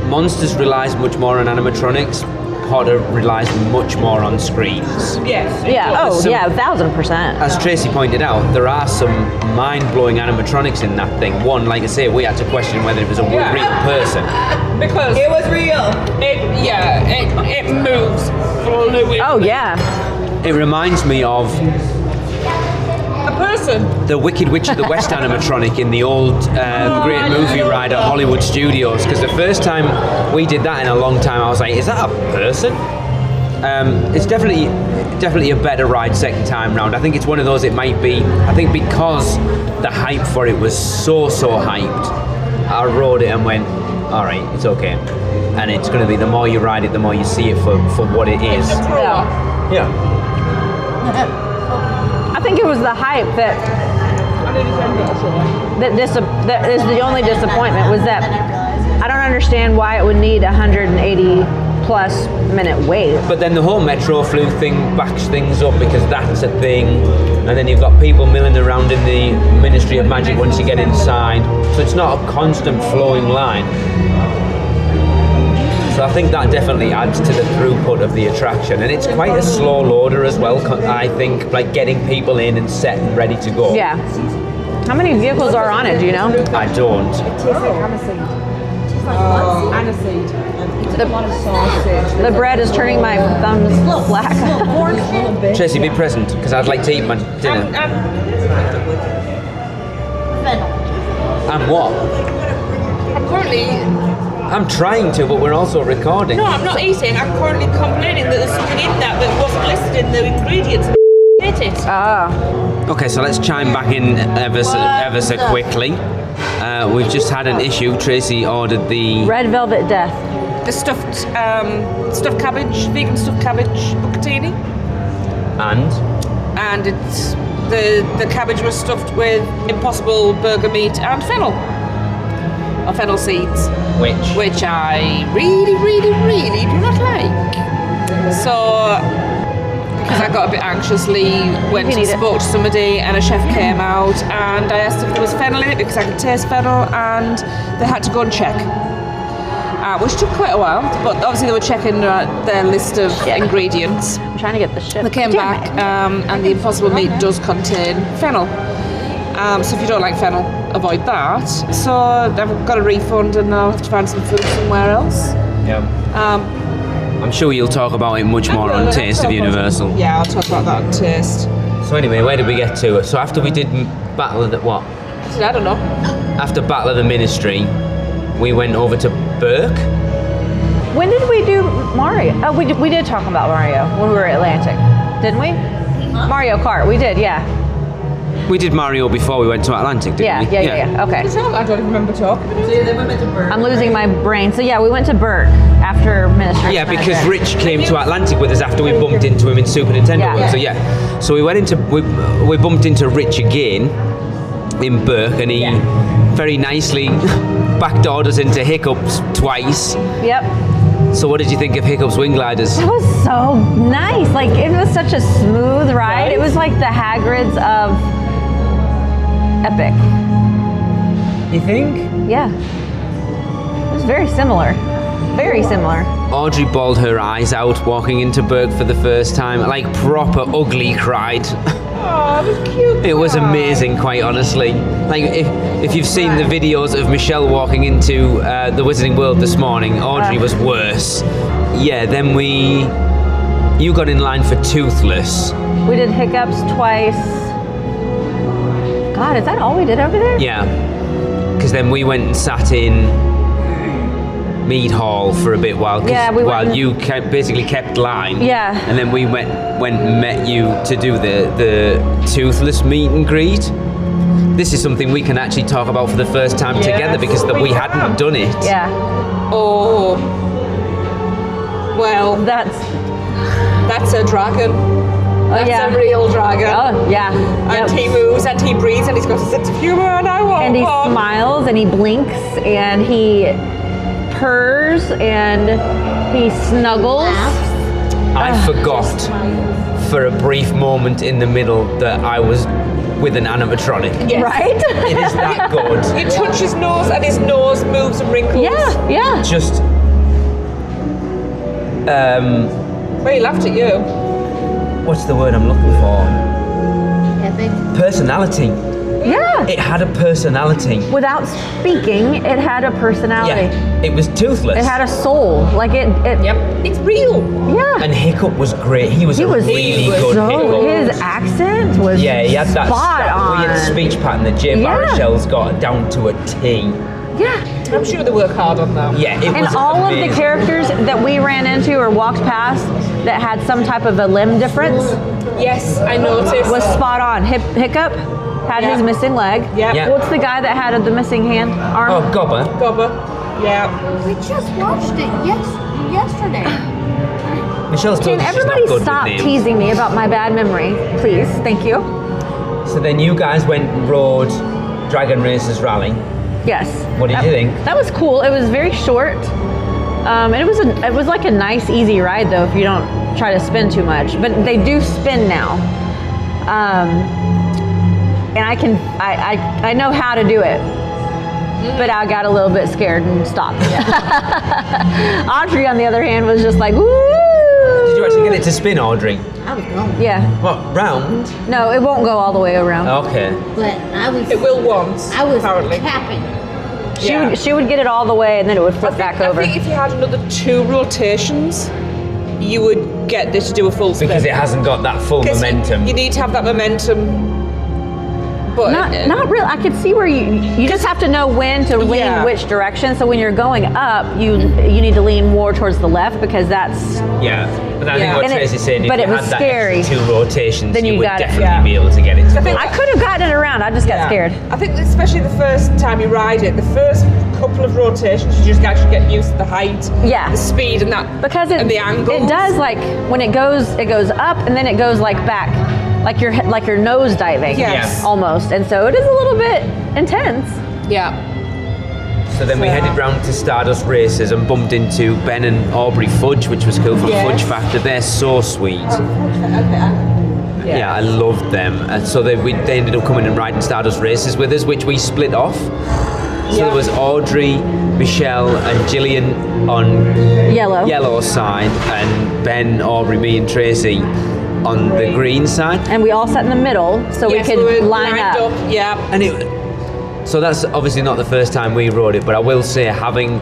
Monsters relies much more on animatronics. Potter relies much more on screens. Yes. Yeah. Oh, yeah. 1,000%. As Tracy pointed out, there are some mind-blowing animatronics in that thing. One, like I say, we had to question whether it was a real person. Because it was real. It moves fluid. Oh yeah. It reminds me of a person. The Wicked Witch of the West animatronic in the old great movie ride at Hollywood Studios. Because the first time we did that in a long time, I was like, is that a person? It's definitely a better ride second time round. I think it's one of those, it might be, I think because the hype for it was so hyped, I rode it and went, all right, it's okay. And it's going to be, the more you ride it, the more you see it for what it is. Yeah. I think it was the hype that is the only disappointment, was that I don't understand why it would need 180 plus minute wait. But then the whole Metro flu thing backs things up, because that's a thing, and then you've got people milling around in the Ministry of Magic once you get inside, so it's not a constant flowing line. So I think that definitely adds to the throughput of the attraction, and it's quite a slow loader as well, I think, like getting people in and set and ready to go. Yeah. How many vehicles are on it, do you know? I don't. It tastes like aniseed. Aniseed. It's a lot of sausage. The bread is turning my thumbs black. Tracy, be present, because I'd like to eat my dinner. And what? I'm trying to, but we're also recording. No, I'm not eating. I'm currently complaining that there's something in that wasn't listed in the ingredients. Ate it. Okay, so let's chime back in ever so quickly. We've just had an issue. Tracy ordered the Red Velvet Death. The stuffed cabbage, vegan stuffed cabbage bucatini. And it's the cabbage was stuffed with Impossible burger meat and fennel. Or fennel seeds. Which I really, really, really do not like. So, because I got a bit anxiously, went and spoke to somebody, and a chef came out, and I asked if there was fennel in it because I could taste fennel, and they had to go and check. Which took quite a while, but obviously they were checking their list of ingredients. I'm trying to get the ship. They came back, and the Impossible meat does contain fennel. So if you don't like fennel, avoid that. So I've got a refund, and I'll have to find some food somewhere else. Yeah. I'm sure you'll talk about it much more on Taste of Universal. Yeah, I'll talk about that on Taste. So anyway, where did we get to? So after we did Battle of the what? I don't know. After Battle of the Ministry, we went over to Burke. When did we do Mario? Oh, we did talk about Mario when we were at Atlantic, didn't we? Mario Kart, we did, yeah. We did Mario before we went to Atlantic, didn't we? Yeah. Okay. I don't even remember talking about it. So then we went to Burke. I'm losing my brain. So yeah, we went to Burke after Ministry. Yeah, because Rich came to Atlantic with us after we bumped into him in Super Nintendo World. So yeah, so we went into we bumped into Rich again in Burke, and he very nicely backdoored us into Hiccups twice. Yep. So what did you think of Hiccups Wing Gliders? It was so nice. Like, it was such a smooth ride. Right? It was like the Hagrids of Epic. You think? Yeah. It was very similar. Very similar. Audrey bawled her eyes out walking into Burke for the first time. Like, proper ugly cried. Oh, it was cute. It was amazing, quite honestly. Like, if you've seen the videos of Michelle walking into the Wizarding World this morning, Audrey was worse. Yeah, then we You got in line for Toothless. We did Hiccups twice. God, is that all we did over there? Yeah. Because then we went and sat in Mead Hall for a bit while you basically kept line. Yeah. And then we went and met you to do the Toothless meet and greet. This is something we can actually talk about for the first time together because we hadn't done it. Yeah. Oh. Well, that's a dragon. That's a real dragon. Oh, yeah. And he moves and he breathes and he's got a sense of humor and I want And he one. smiles and he blinks and he purrs and he snuggles. I forgot for a brief moment in the middle that I was with an animatronic. Yes. Right? It is that good. You touch his nose and his nose moves and wrinkles. Yeah. Just Well, he laughed at you. what's the word I'm looking for? Epic. Personality. Yeah. It had a personality. Without speaking, it had a personality. Yeah. It was toothless. It had a soul. Like it. Yep. It's real. Yeah. And Hiccup was great. He was really good so, Hiccup. his accent was Yeah, he had that spot on. weird speech pattern that Jay Baruchel's got down to a T. Yeah. I'm sure they work hard on that. Yeah, it And was all amazing. of the characters that we ran into or walked past that had some type of a limb difference Yes, I noticed. was spot on. Hiccup had his missing leg. Yeah. What's the guy that had the missing hand, arm? Oh, Gobber. Gobber. Yeah. We just watched it yesterday. Michelle's told Can us she's not everybody good stop with names. teasing me about my bad memory, please? Thank you. So then you guys went and rode Dragon Racers Rally. Yes. What did you think? That was cool. It was very short. And it was like a nice, easy ride though if you don't try to spin too much. But they do spin now. And I know how to do it. But I got a little bit scared and stopped. Audrey, on the other hand, was just like, woo! Did you actually get it to spin, Audrey? I was going. Yeah. What, round? No, it won't go all the way around. Okay. But I was. It will once. I was apparently. tapping. She would get it all the way and then it would flip back over. I think if you had another 2 rotations, you would get this to do a full spin. Because it hasn't got that full 'Cause momentum. You need to have that momentum. But Not really. I could see where you just have to know when to lean which direction. So when you're going up, you need to lean more towards the left because that's Yeah. But I think what And it- Tracy's saying, if but you it was had that scary. extra 2 rotations, Then you you would got it. definitely be able to get it to go. I could have gotten it around. I just got scared. I think especially the first time you ride it, the first couple of rotations, you just actually get used to the height, the speed, and that because and the angle. It does like when it goes up and then it goes like back, like you're nose diving, Yes. almost. And so it is a little bit intense. Yeah. So then we headed round to Stardust Races and bumped into Ben and Aubrey Fudge, which was cool from Fudge Factor. They're so sweet. Yeah, I loved them. And so they ended up coming and riding Stardust Races with us, which we split off. So there was Audrey, Michelle, and Gillian on yellow side, and Ben, Aubrey, me, and Tracy on the green side. And we all sat in the middle so we could were line lined up. Yeah. And so that's obviously not the first time we rode it, but I will say having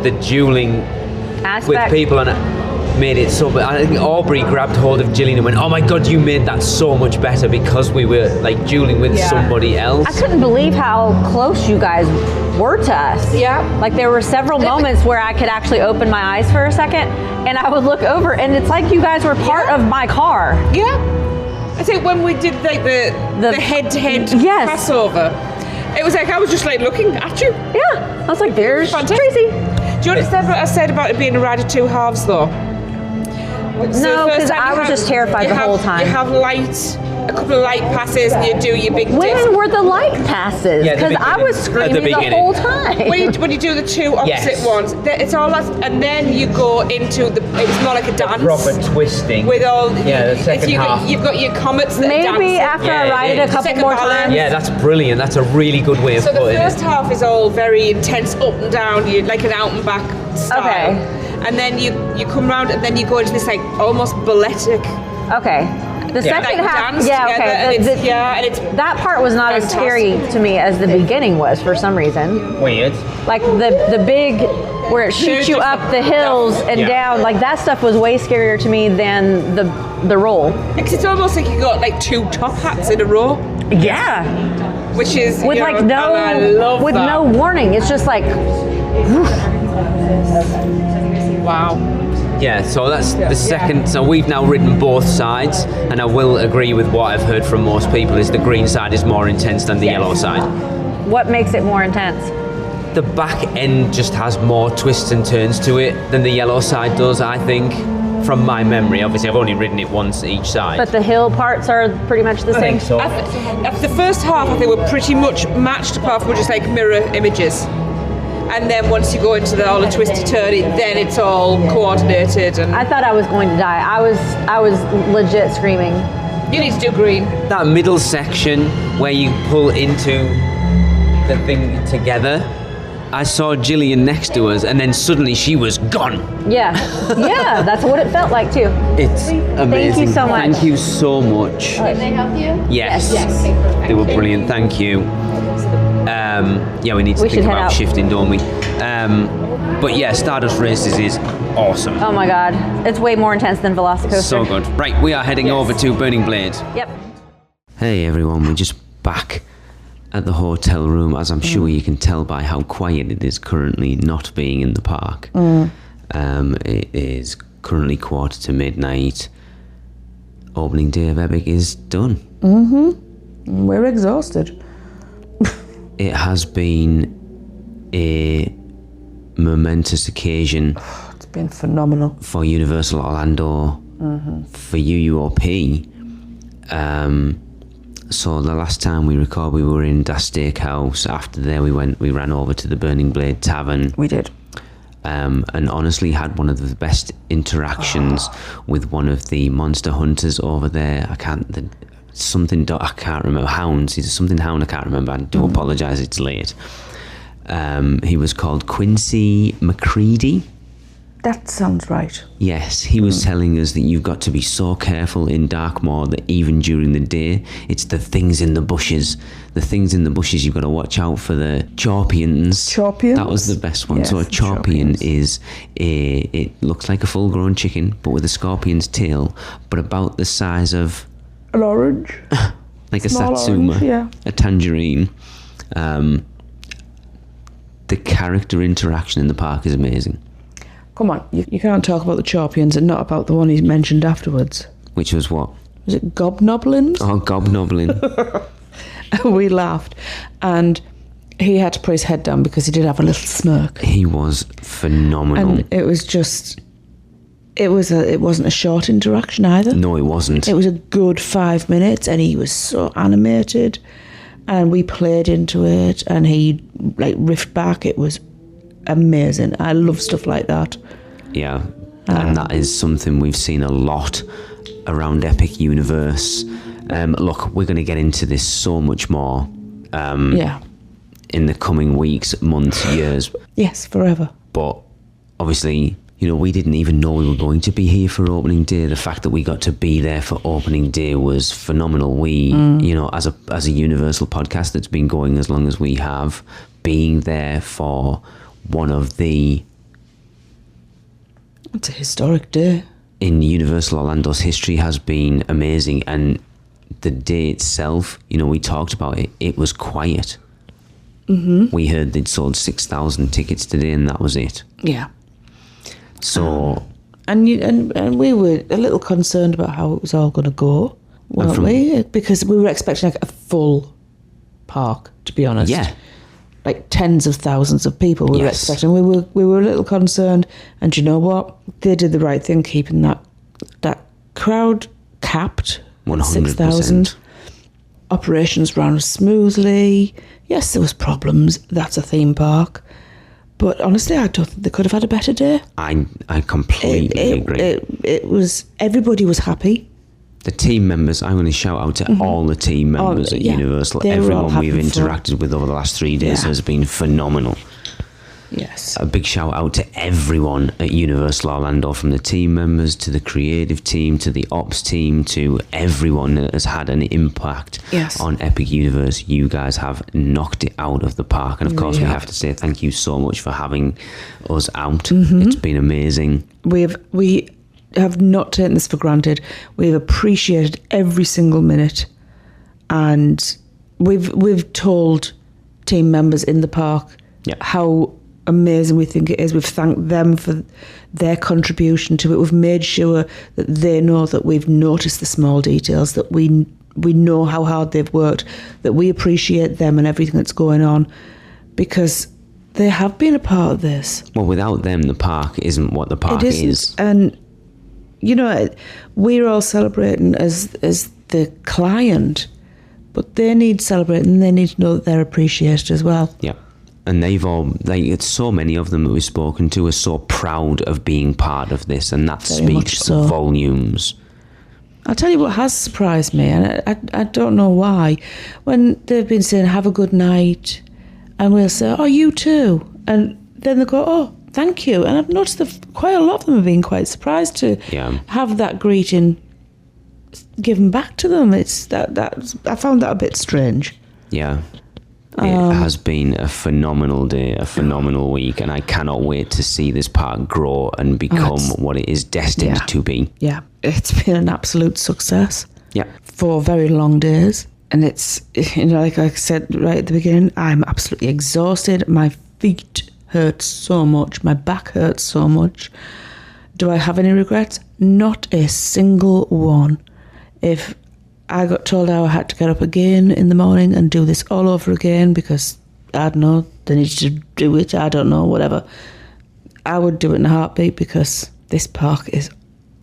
the dueling Aspect. with people on it made it so. But I think Aubrey grabbed hold of Gillian and went, "Oh my God, you made that so much better because we were like dueling with somebody else." I couldn't believe how close you guys were to us. Yeah. Like there were several moments where I could actually open my eyes for a second and I would look over and it's like you guys were part of my car. Yeah. I think when we did like the head-to-head crossover, it was like I was just like looking at you. Yeah. I was like, there's Fantastic. Tracy. Do you understand what I said about it being a ride of 2 halves though? No, because I was just terrified the whole time. You have a couple of light passes, and you do your big dips. When were the light passes? Yeah, the Because I was beginning. screaming the whole time. When you do the 2 opposite ones, it's all that, and then you go into it's more like a dance. Proper twisting. With all the second half. You've got your comets that Maybe dance. after I ride it a couple Second more balance. times. Yeah, that's brilliant. That's a really good way of So the putting first it. half is all very intense, up and down. You like an out and back style. Okay. And then you come round, and then you go into this like almost balletic. Okay. The second like half, dance yeah, together, okay. and it's that part was not as scary to me as the beginning was for some reason. Weird. Like the big where it shoots you up the hills and down. Like that stuff was way scarier to me than the roll. Because it's almost like you got like 2 top hats in a row. Yeah. Which is with like no warning. It's just like wow. Yeah, so that's the second. So we've now ridden both sides, and I will agree with what I've heard from most people is the green side is more intense than the yellow side. What makes it more intense? The back end just has more twists and turns to it than the yellow side does, I think, from my memory. Obviously, I've only ridden it once each side. But the hill parts are pretty much the same. I think so. After the first half, I think we're pretty much matched apart from just like mirror images. And then once you go into all the twisty turny, then it's all coordinated. And I thought I was going to die. I was legit screaming. You need to do green. That middle section where you pull into the thing together, I saw Gillian next to us, and then suddenly she was gone. Yeah, that's what it felt like too. It's amazing. Thank you so much. Thank you so much. Can they help you? Yes. Okay, perfect. They were brilliant. Thank you. Yeah, we need to think about shifting, don't we? But yeah, Stardust Races is awesome. Oh my God, it's way more intense than Velocicoaster. So good. Right, we are heading over to Burning Blade. Yep. Hey everyone, we're just back at the hotel room, as I'm sure you can tell by how quiet it is currently not being in the park. It is currently midnight. Opening day of Epic is done. We're exhausted. It has been a momentous occasion. It's been phenomenal. For Universal Orlando, for UUOP. So the last time we recorded, we were in Das Steakhouse. After there, we ran over to the Burning Blade Tavern. We did. And honestly had one of the best interactions with one of the monster hunters over there. I can't remember. Hounds. He's something hound. I can't remember. I do apologise. It's late. He was called Quincy McCready. That sounds right. Yes, he was telling us that you've got to be so careful in Darkmoor that even during the day, it's the things in the bushes. The things in the bushes, you've got to watch out for the chorpions. Chorpions? That was the best one. Yes, so a chorpion is it looks like a full-grown chicken, but with a scorpion's tail, but about the size of... An orange. Like a Small satsuma. orange, yeah. A tangerine. The character interaction in the park is amazing. Come on, you can't talk about the Chorpions and not about the one he mentioned afterwards. Which was what? Was it Gobnoblins? Oh, Gobnoblin. We laughed. And he had to put his head down because he did have a little smirk. He was phenomenal. And it was just... It wasn't a short interaction either. No, it wasn't. It was a good 5 minutes and he was so animated. And we played into it and he riffed back. It was amazing. I love stuff like that. Yeah, and that is something we've seen a lot around Epic Universe. Look, we're going to get into this so much more in the coming weeks, months, years. Yes, forever. But obviously, we didn't even know we were going to be here for opening day. The fact that we got to be there for opening day was phenomenal. We, as a Universal podcast that's been going as long as we have, being there for one of the... It's a historic day. In Universal Orlando's history has been amazing. And the day itself, we talked about it, it was quiet. We heard they'd sold 6,000 tickets today and that was it. Yeah. So... And we were a little concerned about how it was all going to go, weren't we? Because we were expecting a full park, to be honest. Yeah. Tens of thousands of people we were expecting. We were a little concerned, and you know what? They did the right thing, keeping that crowd capped. 100%. 6,000. Operations ran smoothly. Yes, there was problems. That's a theme park, but honestly, I don't think they could have had a better day. I completely agree. It was, everybody was happy. The team members, I'm going to shout out to all the team members at Universal. Everyone we've interacted with over the last 3 days has been phenomenal. Yes. A big shout out to everyone at Universal Orlando, from the team members to the creative team to the ops team to everyone that has had an impact on Epic Universe. You guys have knocked it out of the park. And of course, we have to say thank you so much for having us out. It's been amazing. We have not taken this for granted. We've appreciated every single minute. And we've told team members in the park how amazing we think it is. We've thanked them for their contribution to it. We've made sure that they know that we've noticed the small details, that we know how hard they've worked, that we appreciate them and everything that's going on, because they have been a part of this. Well, without them, the park isn't what the park is. And, you know, we're all celebrating as the client, but they need celebrating, and they need to know that they're appreciated as well. Yeah. And they've all, it's so many of them that we've spoken to are so proud of being part of this, and that speaks volumes. I'll tell you what has surprised me, and I don't know why. When they've been saying, have a good night, and we'll say, oh, you too. And then they go, oh, thank you. And I've noticed that quite a lot of them have been quite surprised to have that greeting given back to them. It's that I found that a bit strange. Yeah. It has been a phenomenal day, a phenomenal week, and I cannot wait to see this park grow and become what it is destined to be. Yeah, it's been an absolute success. Yeah. 4 very long days. And it's, you know, like I said right at the beginning, I'm absolutely exhausted. My feet hurt so much. My back hurts so much. Do I have any regrets? Not a single one. If I got told I had to get up again in the morning and do this all over again because, I don't know, they needed to do it, I don't know, whatever, I would do it in a heartbeat, because this park is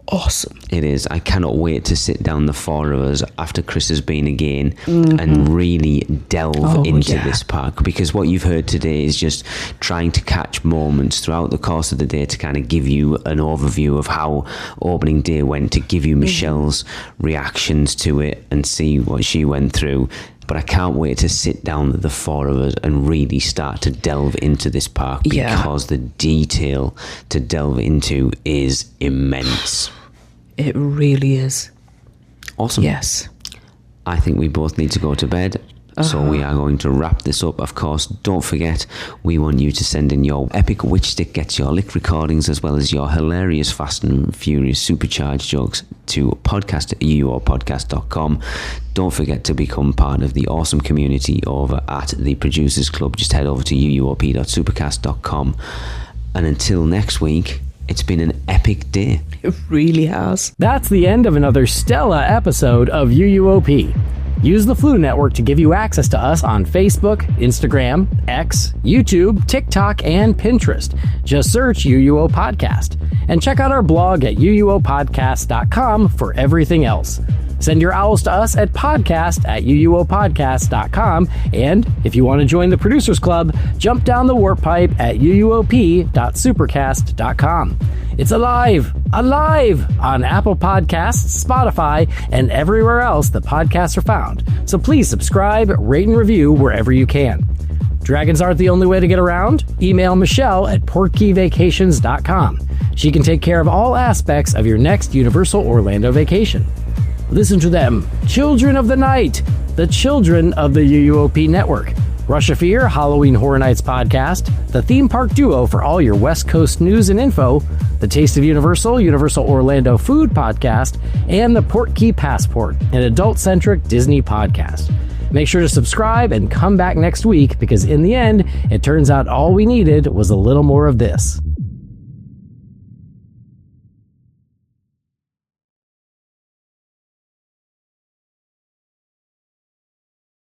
awesome. It is. I cannot wait to sit down, the 4 of us, after Chris has been again, and really delve into this park, because what you've heard today is just trying to catch moments throughout the course of the day to kind of give you an overview of how opening day went, to give you Michelle's reactions to it and see what she went through. But I can't wait to sit down with the 4 of us and really start to delve into this park, because the detail to delve into is immense. It really is. Awesome. Yes. I think we both need to go to bed. So we are going to wrap this up. Of course, don't forget, we want you to send in your epic Which Stick Gets Your Lick recordings, as well as your hilarious Fast and Furious supercharged jokes, to podcast@uuopodcast.com. Don't forget to become part of the awesome community over at the Producers Club. Just head over to uuop.supercast.com. And until next week, it's been an epic day. It really has. That's the end of another Stella episode of UUOP. Use the Flu Network to give you access to us on Facebook, Instagram, X, YouTube, TikTok, and Pinterest. Just search UUO Podcast. And check out our blog at uuopodcast.com for everything else. Send your owls to us at podcast@uuopodcast.com. And if you want to join the Producers Club, jump down the warp pipe at uuop.supercast.com. It's alive on Apple Podcasts, Spotify, and everywhere else that podcasts are found. So please subscribe, rate, and review wherever you can. Dragons aren't the only way to get around. Email Michelle at portkeyvacations.com. She can take care of all aspects of your next Universal Orlando vacation. Listen to them, Children of the Night, the children of the UUOP network. Rush of Fear, Halloween Horror Nights podcast, the theme park duo for all your West Coast news and info, the Taste of Universal, Universal Orlando food podcast, and the Port Key Passport, an adult-centric Disney podcast. Make sure to subscribe and come back next week, because in the end, it turns out all we needed was a little more of this.